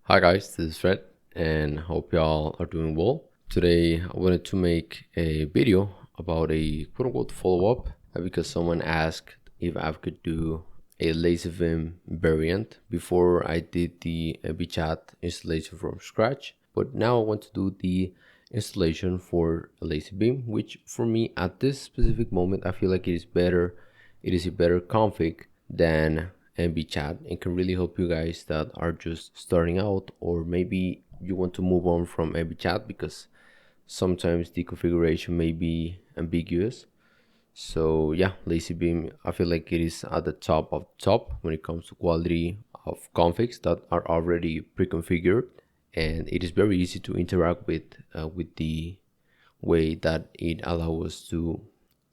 Hi guys, this is Fred and hope y'all are doing well. Today I wanted to make a video about a quote-unquote follow-up because someone asked if I could do a LazyVim variant before I did the VChat installation from scratch. But now I want to do the installation for LazyVim, which for me at this specific moment I feel like it is a better config than VChat and can really help you guys that are just starting out, or maybe you want to move on from VChat because sometimes the configuration may be ambiguous. So yeah, LazyVim, I feel like it is at the top of top when it comes to quality of configs that are already pre-configured, and it is very easy to interact with the way that it allows us to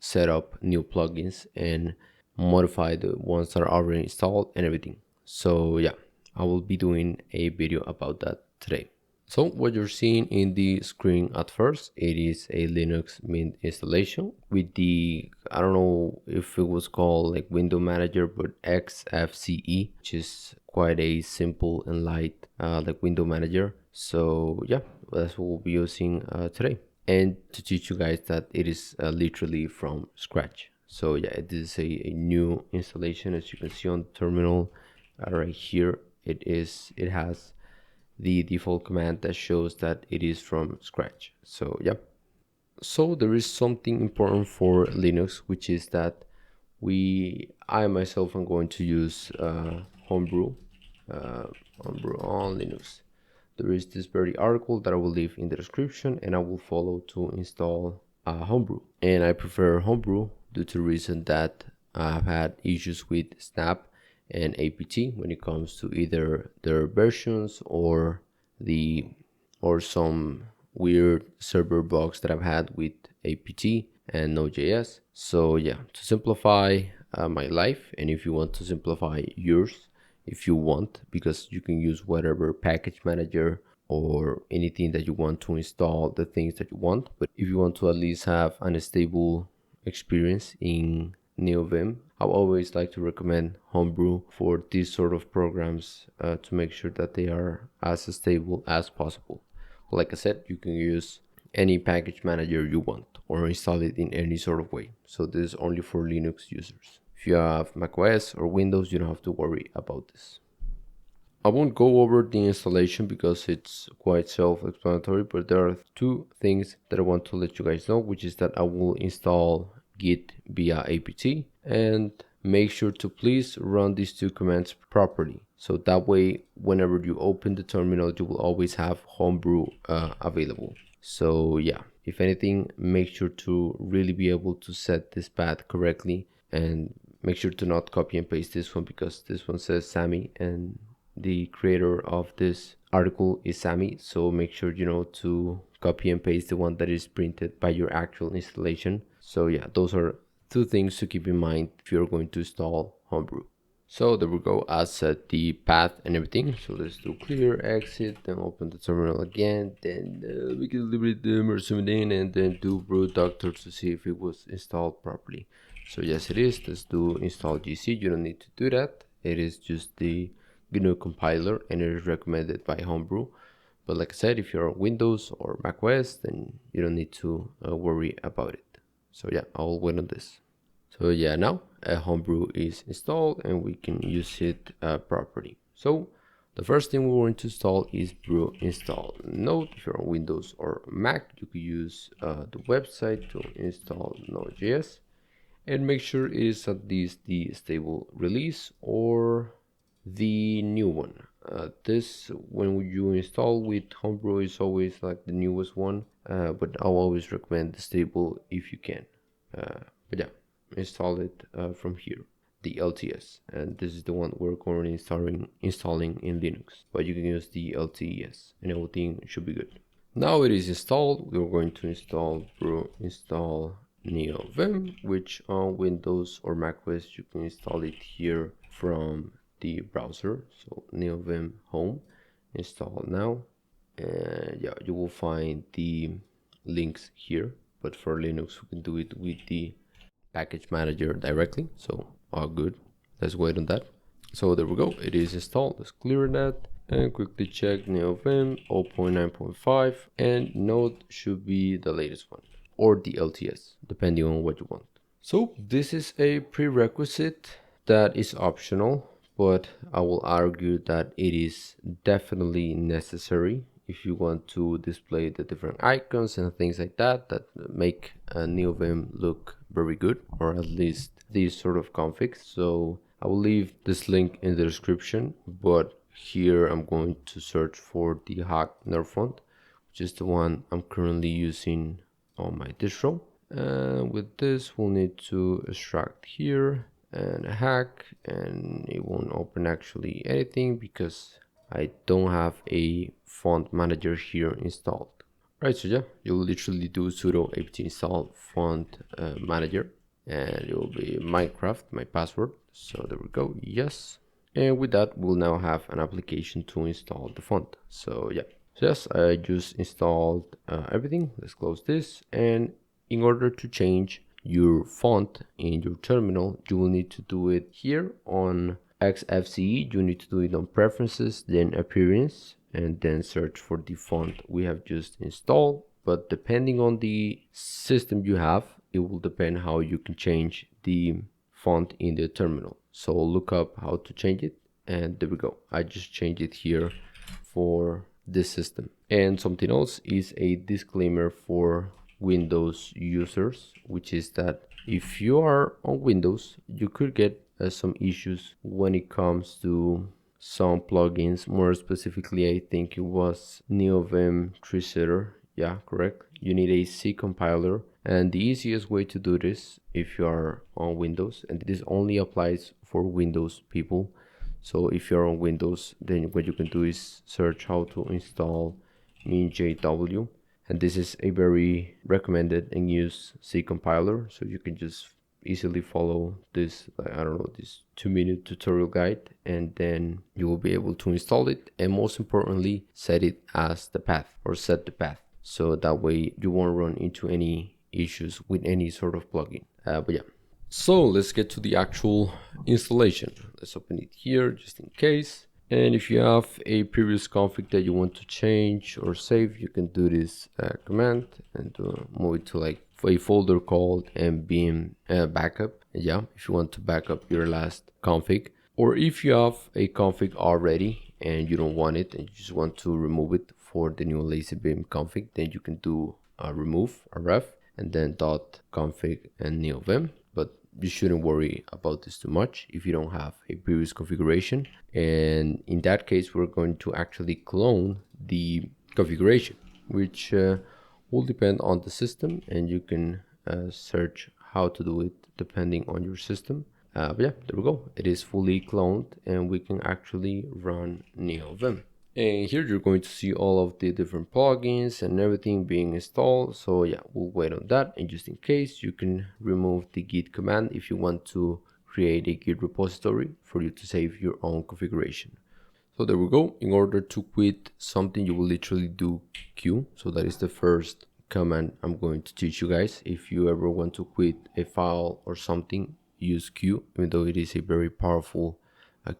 set up new plugins and modify the ones that are already installed and everything. So yeah, I will be doing a video about that today. So what you're seeing in the screen at first, it is a Linux Mint installation with the, I don't know if it was called like window manager, but XFCE, which is quite a simple and light like window manager. So yeah, that's what we'll be using today, and to teach you guys that it is literally from scratch. So yeah, it is a new installation. As you can see on the terminal right here, it has the default command that shows that it is from scratch. So yeah, so there is something important for Linux, which is that I myself am going to use homebrew on Linux. There is this very article that I will leave in the description, and I will follow to install homebrew. And I prefer homebrew due to the reason that I've had issues with snap and apt when it comes to either their versions or some weird server bugs that I've had with apt and Node.js. So yeah, to simplify my life, and if you want to simplify yours, if you want, because you can use whatever package manager or anything that you want to install the things that you want. But if you want to at least have an stable experience in Neovim, I always like to recommend homebrew for these sort of programs to make sure that they are as stable as possible. Like I said, you can use any package manager you want or install it in any sort of way. So this is only for Linux users. If you have macOS or Windows, you don't have to worry about this. I won't go over the installation because it's quite self-explanatory, but there are two things that I want to let you guys know, which is that I will install Git via apt, and make sure to please run these two commands properly. So that way, whenever you open the terminal, you will always have homebrew available. So yeah, if anything, make sure to really be able to set this path correctly, and make sure to not copy and paste this one because this one says Sammy and the creator of this article is Sammy. So make sure to copy and paste the one that is printed by your actual installation. So yeah, those are two things to keep in mind if you're going to install homebrew. So there we go. I set the path and everything. So let's do clear, exit, then open the terminal again. Then we can liberate the zoom in and then do root doctor to see if it was installed properly. So yes, it is. Let's do install GC. You don't need to do that. It is just the GNU compiler, and it is recommended by homebrew. But like I said, if you're on Windows or macOS, then you don't need to worry about it. So yeah, I'll wait on this. So yeah, now homebrew is installed and we can use it properly. So the first thing we're going to install is brew install. Note, if you're on Windows or Mac, you could use the website to install Node.js, and make sure it is at least the stable release or the new one. This, when you install with homebrew, is always like the newest one, but I'll always recommend the stable if you can. But yeah, install it from here, the LTS, and this is the one we're currently installing in Linux, but you can use the LTS and everything should be good. Now it is installed. We're going to install Neovim, which on Windows or macOS you can install it here from the browser. So Neovim home, install now, and yeah, you will find the links here, but for Linux we can do it with the package manager directly. So all good, let's wait on that. So there we go, it is installed. Let's clear that, and quickly check Neovim 0.9.5, and Node should be the latest one, or the LTS, depending on what you want. So this is a prerequisite that is optional, but I will argue that it is definitely necessary if you want to display the different icons and things like that make Neovim look very good, or at least these sort of configs. So I will leave this link in the description, but here I'm going to search for the hack nerf font, which is the one I'm currently using on my distro. And with this, we'll need to extract here and a hack, and it won't open actually anything because I don't have a font manager here installed. Right, so yeah, you'll literally do sudo apt install font manager, and it will be Minecraft, my password. So there we go, yes. And with that, we'll now have an application to install the font. So yeah, so yes, I just installed everything. Let's close this. And in order to change your font in your terminal, you will need to do it here on XFCE. You need to do it on preferences, then appearance, and then search for the font we have just installed. But depending on the system you have, it will depend how you can change the font in the terminal. So look up how to change it, and there we go. I just changed it here for this system. And something else is a disclaimer for Windows users, which is that if you are on Windows, you could get some issues when it comes to some plugins. More specifically, I think it was Neovim 3.0. Yeah, correct. You need a C compiler, and the easiest way to do this if you are on Windows, and this only applies for Windows people. So if you're on Windows, then what you can do is search how to install minjw, and this is a very recommended and used C compiler. So you can just easily follow this, I don't know, this 2-minute tutorial guide, and then you will be able to install it, and most importantly, set it as the path, or set the path, so that way you won't run into any issues with any sort of plugin. But yeah, so let's get to the actual installation. Let's open it here just in case. And if you have a previous config that you want to change or save, you can do this command and move it to like a folder called nvim backup. Yeah, if you want to back up your last config, or if you have a config already and you don't want it and you just want to remove it for the new LazyVim config, then you can do remove ref and then .config and Neovim. But you shouldn't worry about this too much if you don't have a previous configuration. And in that case, we're going to actually clone the configuration, which will depend on the system, and you can search how to do it depending on your system. But yeah, there we go. It is fully cloned, and we can actually run Neovim. And here you're going to see all of the different plugins and everything being installed. So yeah, we'll wait on that. And just in case, you can remove the git command if you want to create a git repository for you to save your own configuration. So there we go. In order to quit something, you will literally do Q. So that is the first command I'm going to teach you guys. If you ever want to quit a file or something, use Q, even though it is a very powerful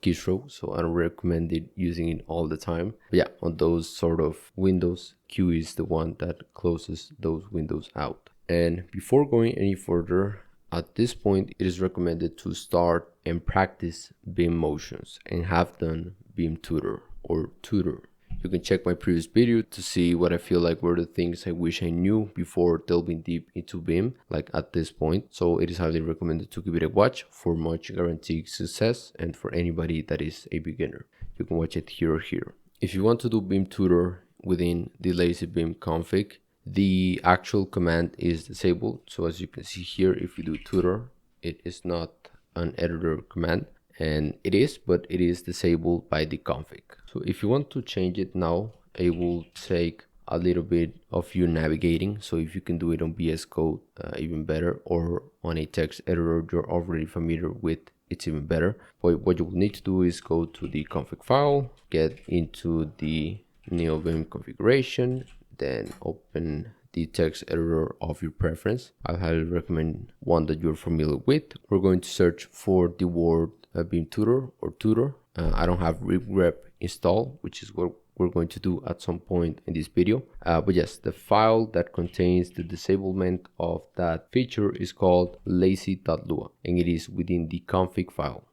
keystroke, so I don't recommend it using it all the time. But yeah, on those sort of windows, Q is the one that closes those windows out. And before going any further, at this point, it is recommended to start and practice Vim motions and have done Vim tutor or tutor. You can check my previous video to see what I feel like were the things I wish I knew before delving deep into Vim, like at this point. So it is highly recommended to give it a watch for much guaranteed success, and for anybody that is a beginner. You can watch it here or here. If you want to do Vim tutor within the LazyVim config, the actual command is disabled. So as you can see here, if you do tutor, it is not an editor command. And it is, but it is disabled by the config. So if you want to change it now, it will take a little bit of you navigating. So if you can do it on VS Code, even better, or on a text editor you're already familiar with, it's even better. But what you will need to do is go to the config file, get into the Neovim configuration, then open the text editor of your preference. I highly recommend one that you're familiar with. We're going to search for the word Vim tutor or tutor, I don't have regrep installed, which is what we're going to do at some point in this video. But yes, the file that contains the disablement of that feature is called lazy.lua, and it is within the config file.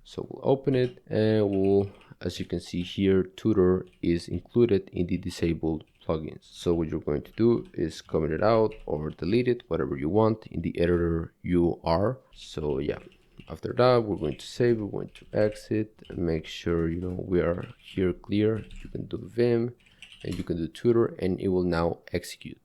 So we'll open it, and we'll, as you can see here, tutor is included in the disabled plugins. So what you're going to do is comment it out or delete it, whatever you want. In the editor you are. So yeah, after that we're going to save, we're going to exit and make sure we are here clear. You can do vim and you can do tutor, and it will now execute.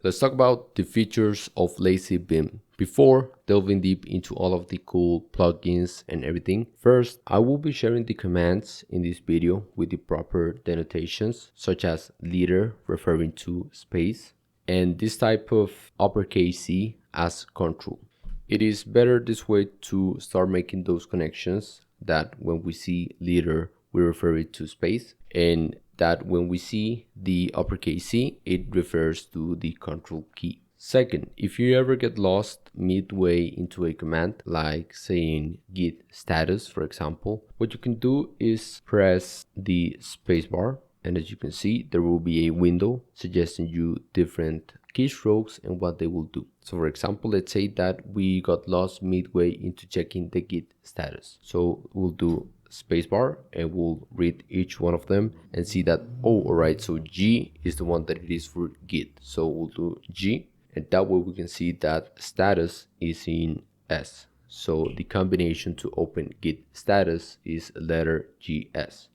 Let's talk about the features of LazyVim. Before delving deep into all of the cool plugins and everything, first I will be sharing the commands in this video with the proper denotations, such as liter referring to space, and this type of uppercase C as control. It is better this way to start making those connections, that when we see liter we refer it to space, and that when we see the uppercase C, it refers to the control key. Second, if you ever get lost midway into a command, like saying git status, for example, what you can do is press the spacebar, and as you can see, there will be a window suggesting you different keystrokes and what they will do. So for example, let's say that we got lost midway into checking the git status. So we'll do spacebar and we'll read each one of them and see that, oh, all right, so G is the one that it is for git. So we'll do G, and that way we can see that status is in S. So the combination to open git status is letter GS.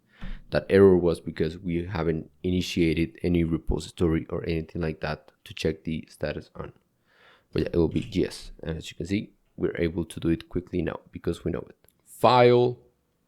That error was because we haven't initiated any repository or anything like that to check the status on. But yeah, it will be GS, and as you can see, we're able to do it quickly now because we know it. File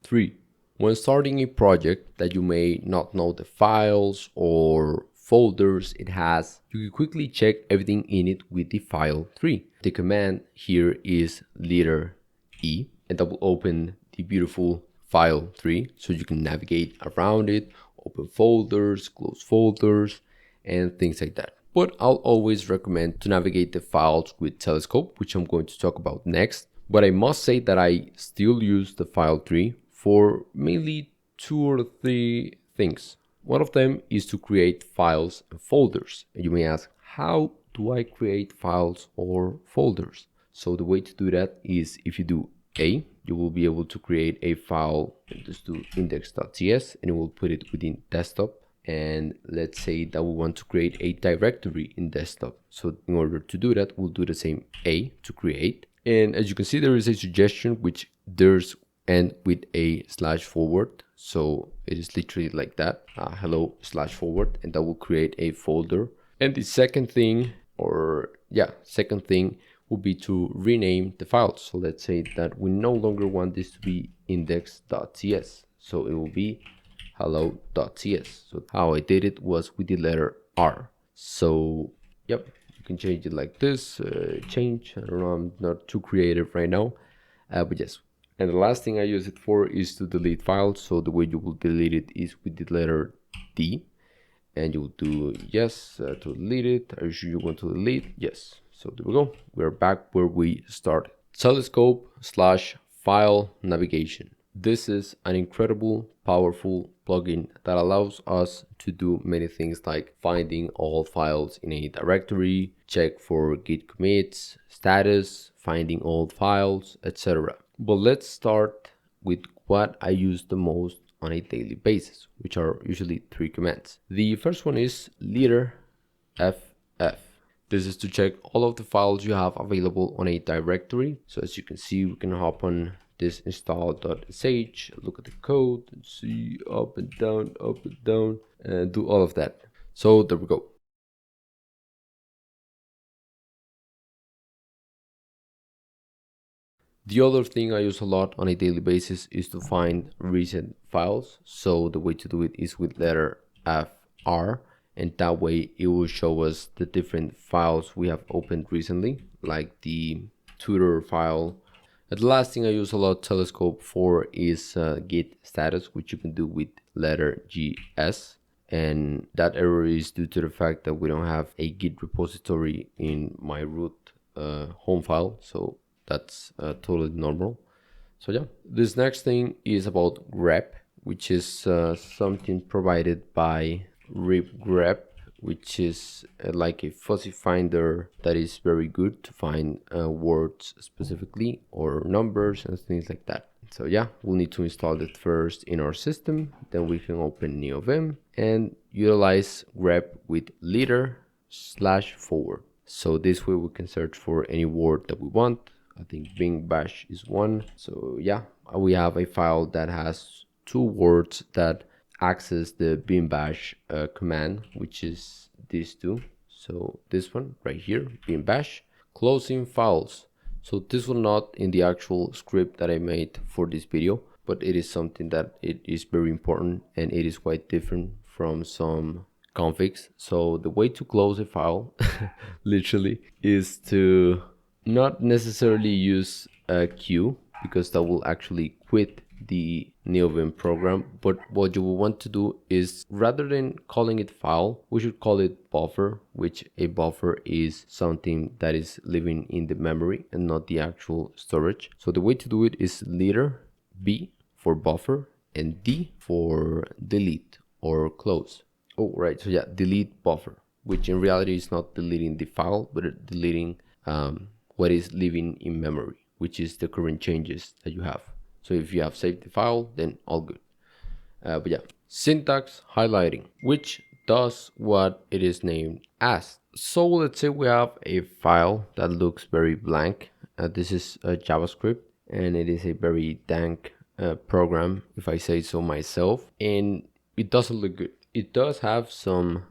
3. When starting a project that you may not know the files or folders it has, you can quickly check everything in it with the file 3. The command here is liter E, and that will open the beautiful file 3, so you can navigate around it, open folders, close folders, and things like that. But I'll always recommend to navigate the files with Telescope, which I'm going to talk about next. But I must say that I still use the file 3 for mainly 2 or 3 things. One of them is to create files and folders. And you may ask, how do I create files or folders? So the way to do that is, if you do A, you will be able to create a file, and just do index.ts, and it will put it within desktop. And let's say that we want to create a directory in desktop. So in order to do that, we'll do the same A to create. And as you can see, there is a suggestion which there's end with a /forward. So it is literally like that, hello /forward, and that will create a folder. And the second thing, will be to rename the file. So let's say that we no longer want this to be index.ts. So it will be hello.ts. So how I did it was with the letter R. So yep, you can change it like this. Change, I don't know, I'm not too creative right now, but yes. And the last thing I use it for is to delete files. So the way you will delete it is with the letter D, and you'll do yes to delete it. Are you sure you want to delete? Yes. So there we go. We're back where we started. Telescope/file navigation. This is an incredible, powerful plugin that allows us to do many things, like finding all files in a directory, check for git commits, status, finding old files, etc. But let's start with what I use the most on a daily basis, which are usually 3 commands. The first one is liter ff. This is to check all of the files you have available on a directory. So as you can see, we can hop on this install.sh, look at the code, and see up and down, and do all of that. So there we go. The other thing I use a lot on a daily basis is to find recent files. So the way to do it is with letter fr, and that way it will show us the different files we have opened recently, like the tutor file. And the last thing I use a lot Telescope for is git status, which you can do with letter GS. And that error is due to the fact that we don't have a git repository in my root home file. So that's totally normal. So yeah, this next thing is about grep, which is something provided by ripgrep, which is like a fuzzy finder that is very good to find words specifically or numbers and things like that. So yeah, we'll need to install it first in our system. Then we can open Neovim and utilize grep with leader/forward. So this way we can search for any word that we want. I think Bing Bash is one. So yeah, we have a file that has two words that access the Bing Bash command, which is these two. So this one right here, Bing Bash, closing files. So this will not in the actual script that I made for this video, but it is something that it is very important and it is quite different from some configs. So the way to close a file literally is to not necessarily use a Q, because that will actually quit the Neovim program. But what you will want to do is, rather than calling it file, we should call it buffer, which a buffer is something that is living in the memory and not the actual storage. So the way to do it is leader B for buffer and D for delete or close. Oh, right. So yeah, delete buffer, which in reality is not deleting the file, but deleting what is living in memory, which is the current changes that you have. So if you have saved the file, then all good. But yeah, syntax highlighting, which does what it is named as. So let's say we have a file that looks very blank. This is a JavaScript, and it is a very dank program, if I say so myself, and it doesn't look good. It does have some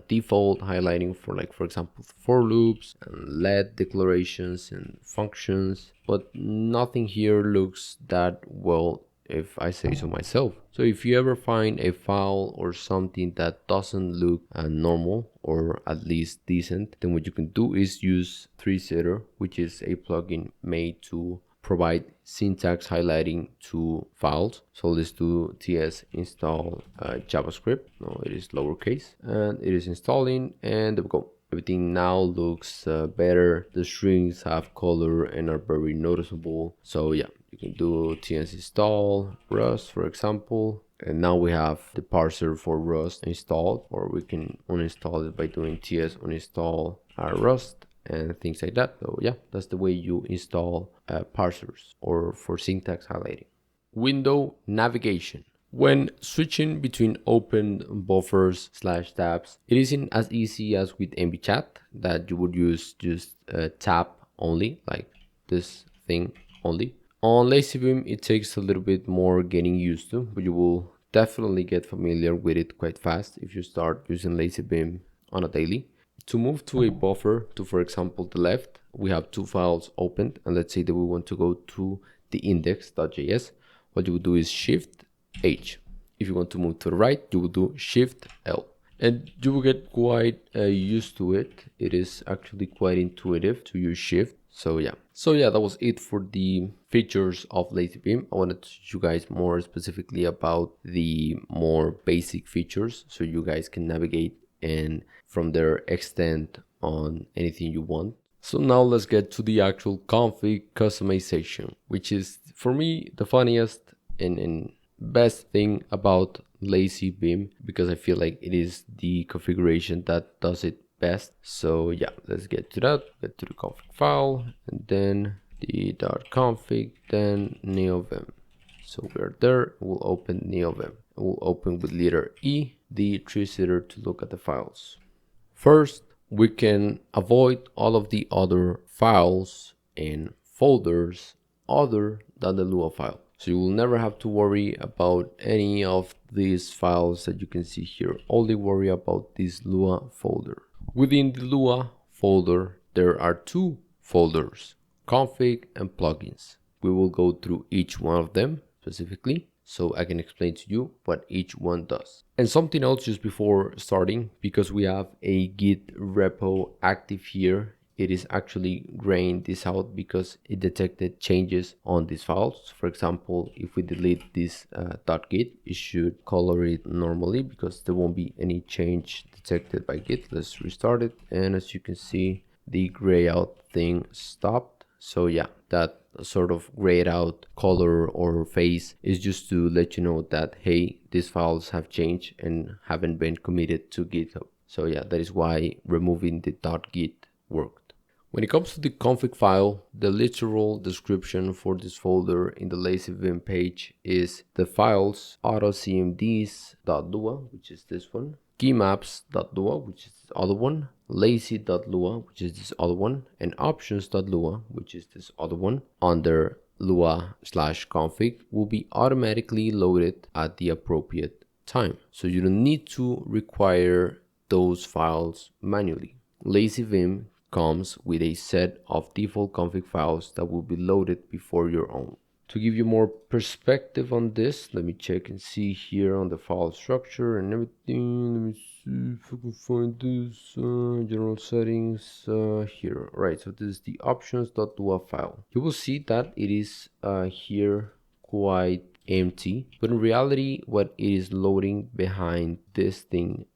default highlighting for, like, for example, for loops and let declarations and functions, but nothing here looks that well, if I say so myself. So if you ever find a file or something that doesn't look normal or at least decent, then what you can do is use 3Sitter, which is a plugin made to provide syntax highlighting to files. So let's do ts install JavaScript. No, it is lowercase, and it is installing, and there we go. Everything now looks better. The strings have color and are very noticeable. So yeah, you can do ts install Rust, for example, and now we have the parser for Rust installed, or we can uninstall it by doing ts uninstall Rust and things like that. So yeah, that's the way you install parsers or for syntax highlighting. Window navigation. When switching between open buffers / tabs, it isn't as easy as with MVChat, that you would use just tab only, like this thing only. On LazyVim, it takes a little bit more getting used to, but you will definitely get familiar with it quite fast if you start using LazyVim on a daily. To move to a buffer to, for example, the left, we have two files opened, and let's say that we want to go to the index.js. What you would do is Shift H. If you want to move to the right, you will do Shift L. And you will get quite used to it. It is actually quite intuitive to use Shift. So yeah, that was it for the features of LazyVim. I wanted to teach you guys more specifically about the more basic features, so you guys can navigate and from there extend on anything you want. So now let's get to the actual config customization, which is for me the funniest and best thing about LazyVim, because I feel like it is the configuration that does it best. So yeah, let's get to that. Get to the config file and then the .config, then Neovim. So we're there. We'll open Neovim. We'll open with letter E the 3Sitter to look at the files. First, we can avoid all of the other files and folders other than the Lua file. So you will never have to worry about any of these files that you can see here. Only worry about this Lua folder. Within the Lua folder, there are two folders, config and plugins. We will go through each one of them specifically, so I can explain to you what each one does. And something else just before starting, because we have a Git repo active here, it is actually graying this out because it detected changes on these files. For example, if we delete this .git, it should color it normally because there won't be any change detected by Git. Let's restart it, and as you can see, the gray out thing stopped. So yeah, that sort of grayed out color or face is just to let you know that, hey, these files have changed and haven't been committed to GitHub. So yeah, that is why removing the .git worked. When it comes to the config file, the literal description for this folder in the LazyVim page is the files autocmds.lua, which is this one, keymaps.lua, which is this other one, lazy.lua, which is this other one, and options.lua, which is this other one, under lua/config will be automatically loaded at the appropriate time. So you don't need to require those files manually. LazyVim comes with a set of default config files that will be loaded before your own. To give you more perspective on this, let me check and see here on the file structure and everything. Let me see if I can find this general settings here. Right, so this is the options.lua file. You will see that it is here quite empty, but in reality what it is loading behind this thing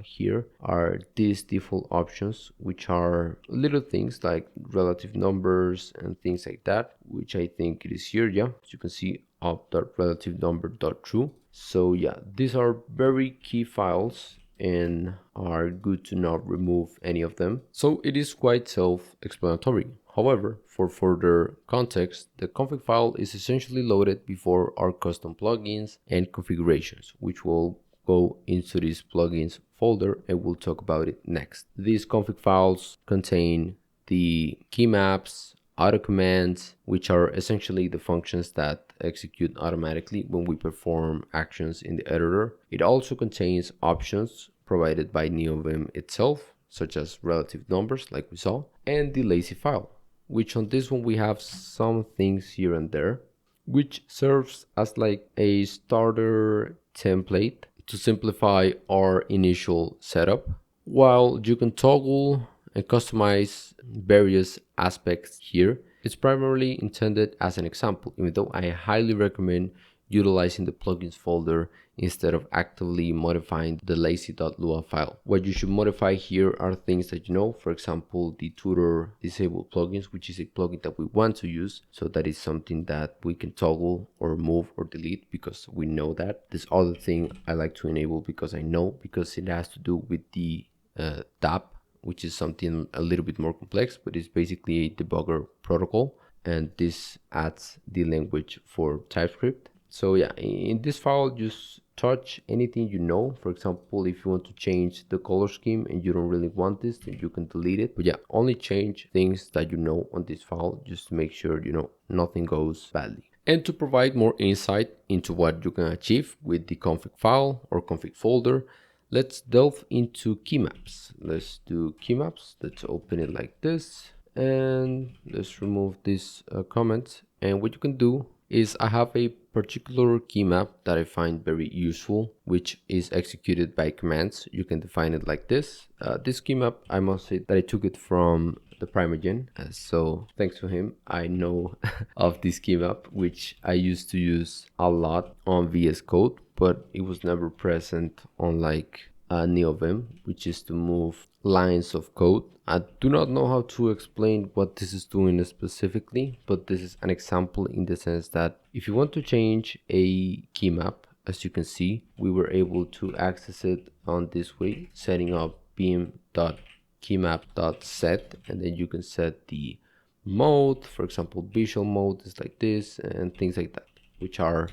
here are these default options, which are little things like relative numbers and things like that, which I think it is here. Yeah, as you can see, up.relativenumber.true. So yeah, these are very key files and are good to not remove any of them. So it is quite self-explanatory. However, for further context, the config file is essentially loaded before our custom plugins and configurations, which will go into this plugins folder and we'll talk about it next. These config files contain the key maps, auto commands, which are essentially the functions that execute automatically when we perform actions in the editor. It also contains options provided by Neovim itself, such as relative numbers like we saw, and the lazy file, which on this one we have some things here and there, which serves as like a starter template to simplify our initial setup. While you can toggle and customize various aspects here, it's primarily intended as an example, even though I highly recommend utilizing the plugins folder instead of actively modifying the lazy.lua file. What you should modify here are things that you know, for example, the tutor disable plugins, which is a plugin that we want to use. So that is something that we can toggle or move or delete because we know that. This other thing I like to enable because it has to do with the DAP, which is something a little bit more complex, but it's basically a debugger protocol. And this adds the language for TypeScript. So yeah, in this file, just touch anything you know. For example, if you want to change the color scheme and you don't really want this, then you can delete it. But yeah, only change things that you know on this file, just to make sure, you know, nothing goes badly. And to provide more insight into what you can achieve with the config file or config folder, let's delve into keymaps. Let's do keymaps. Let's open it like this. And let's remove this comment. And what you can do is I have a particular key map that I find very useful, which is executed by commands. You can define it like this. This key map, I must say that I took it from the Primagen. So thanks to him, I know of this key map, which I used to use a lot on VS Code, but it was never present on like Neovim, which is to move lines of code. I do not know how to explain what this is doing specifically, but this is an example in the sense that if you want to change a key map, as you can see, we were able to access it on this way, setting up beam.keymap.set, and then you can set the mode. For example, visual mode is like this and things like that, which are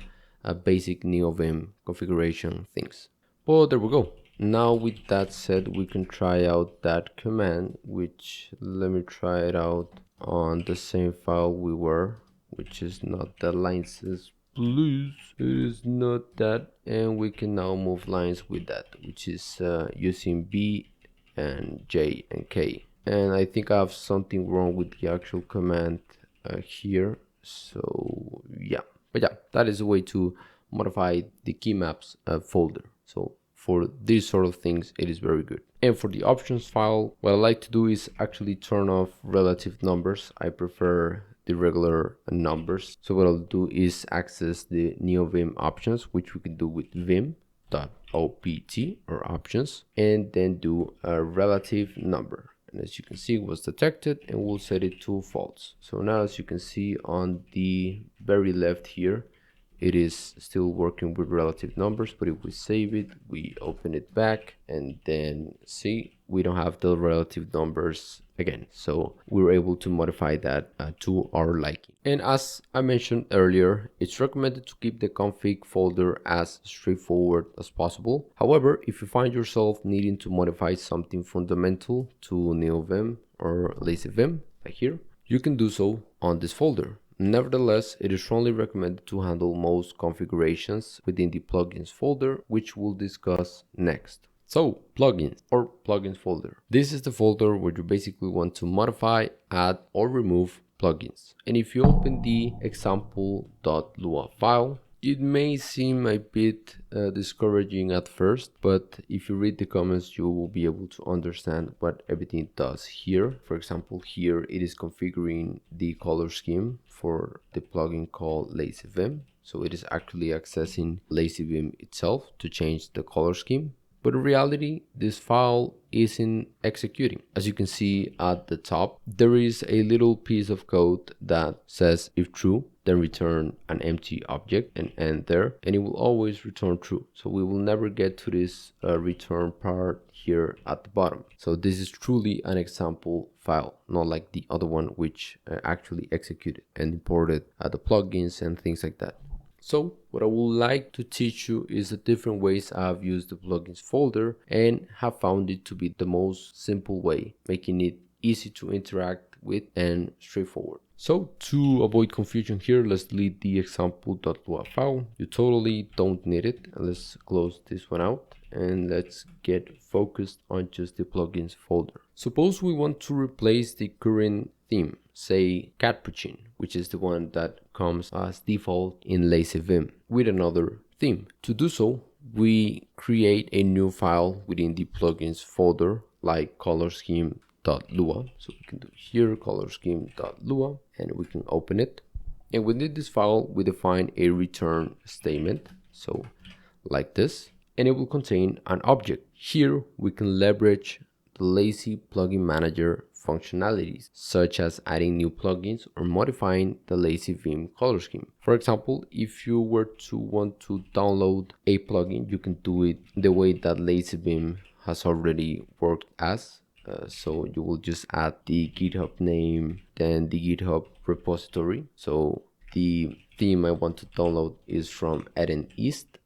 basic Neovim configuration things. But there we go. Now with that said, we can try out that command, which let me try it out on the same file we were, which is not the lines, please, it is not that. And we can now move lines with that, which is using B and J and K. And I think I have something wrong with the actual command here. So yeah, but yeah, that is a way to modify the key maps folder. So for these sort of things, it is very good. And for the options file, what I like to do is actually turn off relative numbers. I prefer the regular numbers. So what I'll do is access the Neovim options, which we can do with vim.opt or options, and then do a relative number. and as you can see, it was detected, and we'll set it to false. So now, as you can see on the very left here, it is still working with relative numbers, but if we save it, we open it back, and then see, we don't have the relative numbers again. So we were able to modify that to our liking. And as I mentioned earlier, it's recommended to keep the config folder as straightforward as possible. However, if you find yourself needing to modify something fundamental to Neovim or LazyVim, like here, you can do so on this folder. Nevertheless, it is strongly recommended to handle most configurations within the plugins folder, which we'll discuss next. So, plugins or plugins folder. This is the folder where you basically want to modify, add, or remove plugins. And if you open the example.lua file, it may seem a bit discouraging at first, but if you read the comments, you will be able to understand what everything does here. For example, here it is configuring the color scheme for the plugin called LazyVim. So it is actually accessing LazyVim itself to change the color scheme. But in reality, this file isn't executing. As you can see at the top, there is a little piece of code that says if true, then return an empty object and end there, and it will always return true. So we will never get to this return part here at the bottom. So this is truly an example file, not like the other one which actually executed and imported the plugins and things like that. So what I would like to teach you is the different ways I've used the plugins folder and have found it to be the most simple way, making it easy to interact with and straightforward. So to avoid confusion here, let's delete the example.lua file. You totally don't need it. And let's close this one out and let's get focused on just the plugins folder. Suppose we want to replace the current theme, say Capuchin, which is the one that comes as default in LazyVim, with another theme. To do so, we create a new file within the plugins folder like color scheme.lua. So we can do here color scheme.lua and we can open it. And within this file, we define a return statement. So like this, and it will contain an object. Here we can leverage the Lazy plugin manager functionalities, such as adding new plugins or modifying the LazyVim color scheme. For example, if you were to want to download a plugin, you can do it the way that LazyVim has already worked as. So you will just add the GitHub name, then the GitHub repository. So the theme I want to download is from Eden East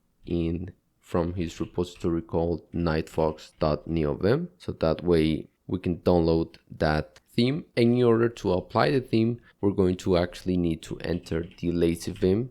from his repository called nightfox.neovim. So that way we can download that theme. And in order to apply the theme, we're going to actually need to enter the LazyVim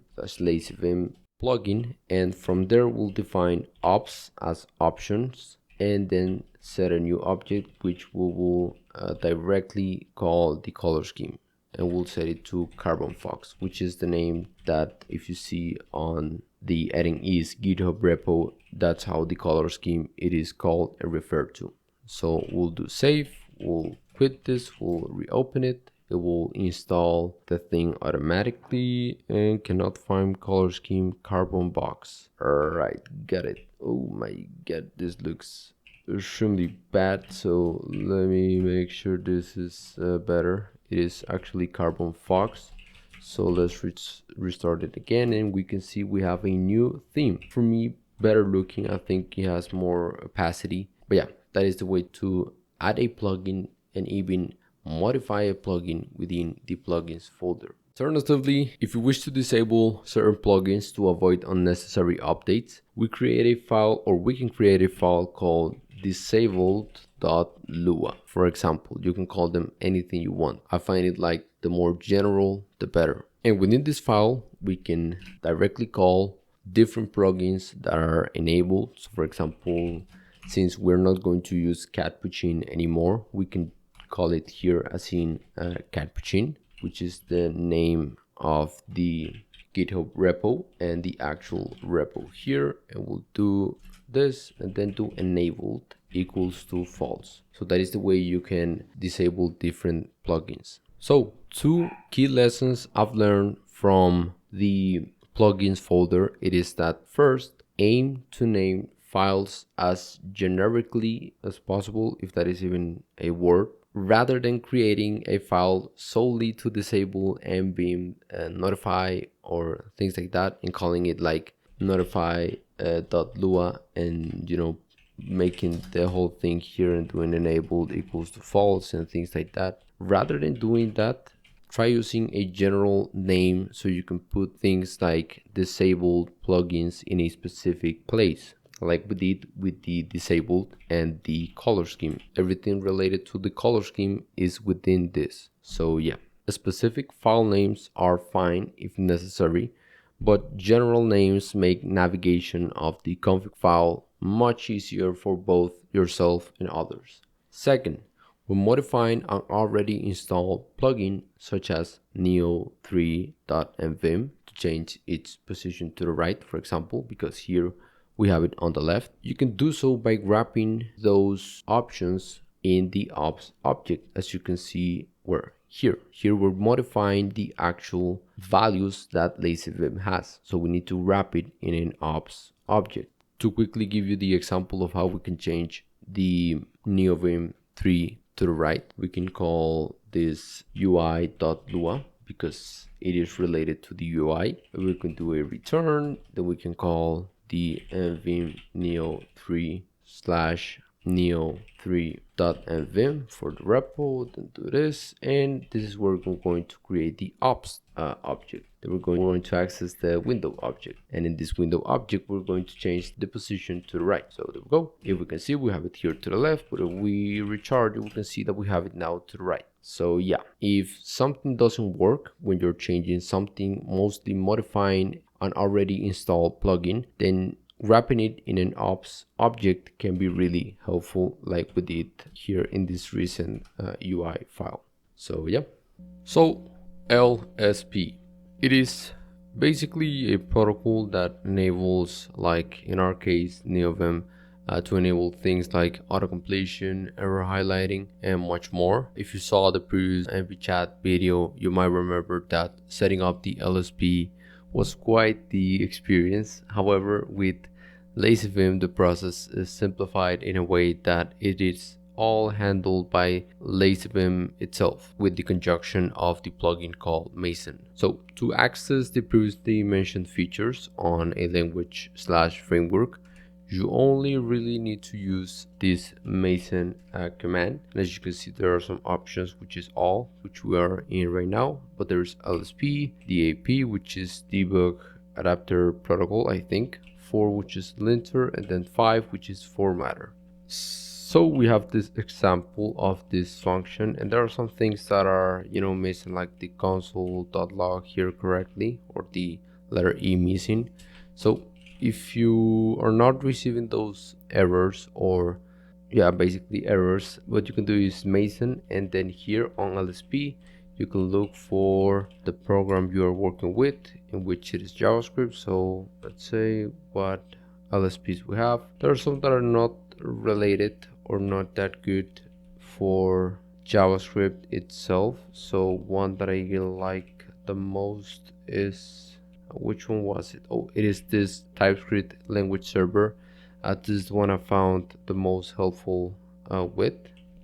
plugin. And from there, we'll define ops as options and then set a new object, which we will directly call the color scheme. And we'll set it to Carbon Fox, which is the name that if you see on the Eden East GitHub repo, that's how the color scheme it is called and referred to. So we'll do save, we'll quit this, we'll reopen it. It will install the thing automatically and cannot find color scheme Carbon Box. Alright, got it. Oh my god, this looks extremely bad. So let me make sure this is better. It is actually Carbon Fox. So let's restart it again and we can see we have a new theme. For me, better looking. I think it has more opacity. But yeah, that is the way to add a plugin and even modify a plugin within the plugins folder. Alternatively, if you wish to disable certain plugins to avoid unnecessary updates, we can create a file called disabled.lua. For example, you can call them anything you want. I find it like the more general, the better. And within this file, we can directly call different plugins that are enabled. So for example, since we're not going to use Capuchin anymore, we can call it here as in Capuchin, which is the name of the GitHub repo and the actual repo here. And we'll do this and then do enabled equals to false. So that is the way you can disable different plugins. So 2 key lessons I've learned from the plugins folder. It is that first, aim to name files as generically as possible, if that is even a word. rather than creating a file solely to disable Neovim notify or things like that and calling it like notify .lua and making the whole thing here and doing enabled equals to false and things like that. Rather than doing that, try using a general name so you can put things like disabled plugins in a specific place, like we did with the disabled and the color scheme. Everything related to the color scheme is within this. So yeah, specific file names are fine if necessary, but general names make navigation of the config file much easier for both yourself and others. Second, when modifying an already installed plugin such as Neo3.nvim to change its position to the right, for example, because here we have it on the left, you can do so by wrapping those options in the ops object, as you can see where here we're modifying the actual values that LazyVim has, so we need to wrap it in an ops object. To quickly give you the example of how we can change the Neovim 3 to the right, we can call this UI.lua because it is related to the UI. We can do a return, then we can call the nvim neo3 slash neo3.nvim for the repo, then do this, and this is where we're going to create the ops object. Then we're going to access the window object, and in this window object we're going to change the position to the right. So there we go. If we can see, we have it here to the left, but if we recharge it, we can see that we have it now to the right. So yeah, if something doesn't work when you're changing something, mostly modifying an already installed plugin, then wrapping it in an ops object can be really helpful, like we did here in this recent UI file. So yeah, so LSP, it is basically a protocol that enables, like in our case Neovim, to enable things like auto-completion, error highlighting, and much more. If you saw the previous NVChat video, you might remember that setting up the LSP was quite the experience. However, with LazyVim, the process is simplified in a way that it is all handled by LazyVim itself with the conjunction of the plugin called Mason. So to access the previously mentioned features on a language/framework, you only really need to use this Mason command. And as you can see, there are some options, which is all, which we are in right now, but there's LSP, DAP, which is debug adapter protocol, I think, 4, which is linter, and then 5, which is formatter. So we have this example of this function, and there are some things that are missing, like the console.log here correctly, or the letter E missing. So if you are not receiving those errors, or basically errors, what you can do is Mason, and then here on LSP you can look for the program you are working with, in which it is JavaScript. So let's say what LSPs we have. There are some that are not related or not that good for JavaScript itself. So one that I like the most is, which one was it? Oh, it is this TypeScript language server. This is the one I found the most helpful with.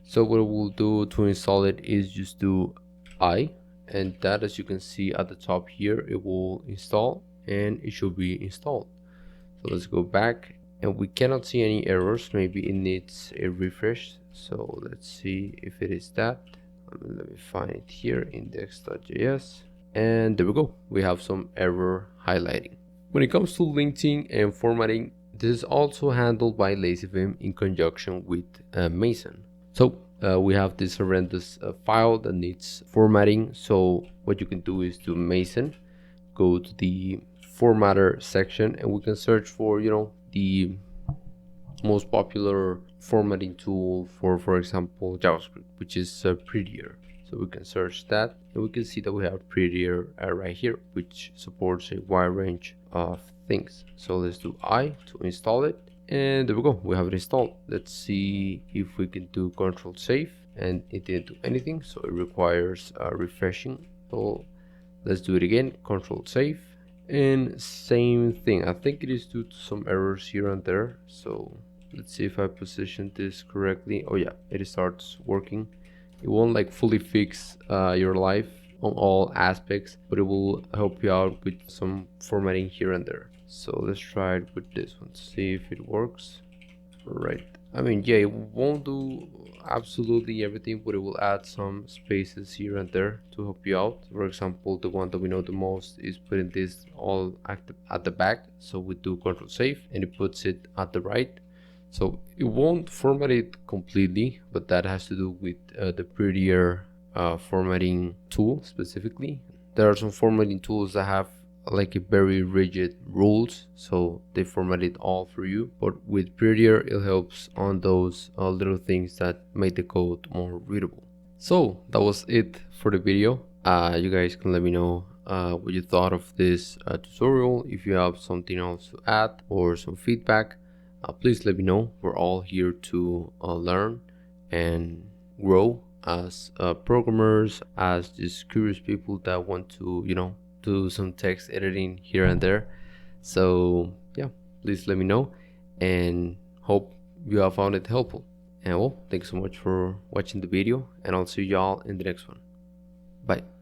So what we'll do to install it is just do I, and that, as you can see at the top here, it will install and it should be installed. So let's go back, and we cannot see any errors. Maybe it needs a refresh. So let's see if it is that. Let me find it here, index.js, and there we go. We have some error highlighting. When it comes to linting and formatting, this is also handled by LazyVim in conjunction with Mason. So we have this horrendous file that needs formatting. So what you can do is do Mason, go to the formatter section, and we can search for the most popular formatting tool for example JavaScript, which is Prettier. So we can search that, and we can see that we have Prettier right here, which supports a wide range of things. So let's do I to install it, and there we go, we have it installed. Let's see if we can do control save, and it didn't do anything, so it requires refreshing. So let's do it again, control save, and same thing. I think it is due to some errors here and there. So let's see if I position this correctly. Oh yeah, it starts working. It won't like fully fix your life on all aspects, but it will help you out with some formatting here and there. So let's try it with this one, see if it works. Right. I mean, yeah, it won't do absolutely everything, but it will add some spaces here and there to help you out. For example, the one that we know the most is putting this all at the back. So we do Control Save and it puts it at the right. So it won't format it completely, but that has to do with the prettier formatting tool specifically. There are some formatting tools that have like a very rigid rules, so they format it all for you, but with Prettier it helps on those little things that make the code more readable. So that was it for the video. You guys can let me know what you thought of this tutorial. If you have something else to add or some feedback, please let me know. We're all here to learn and grow as programmers, as just curious people that want to, you know, do some text editing here and there. So yeah, please let me know and hope you have found it helpful. And well, thanks so much for watching the video, and I'll see y'all in the next one. Bye.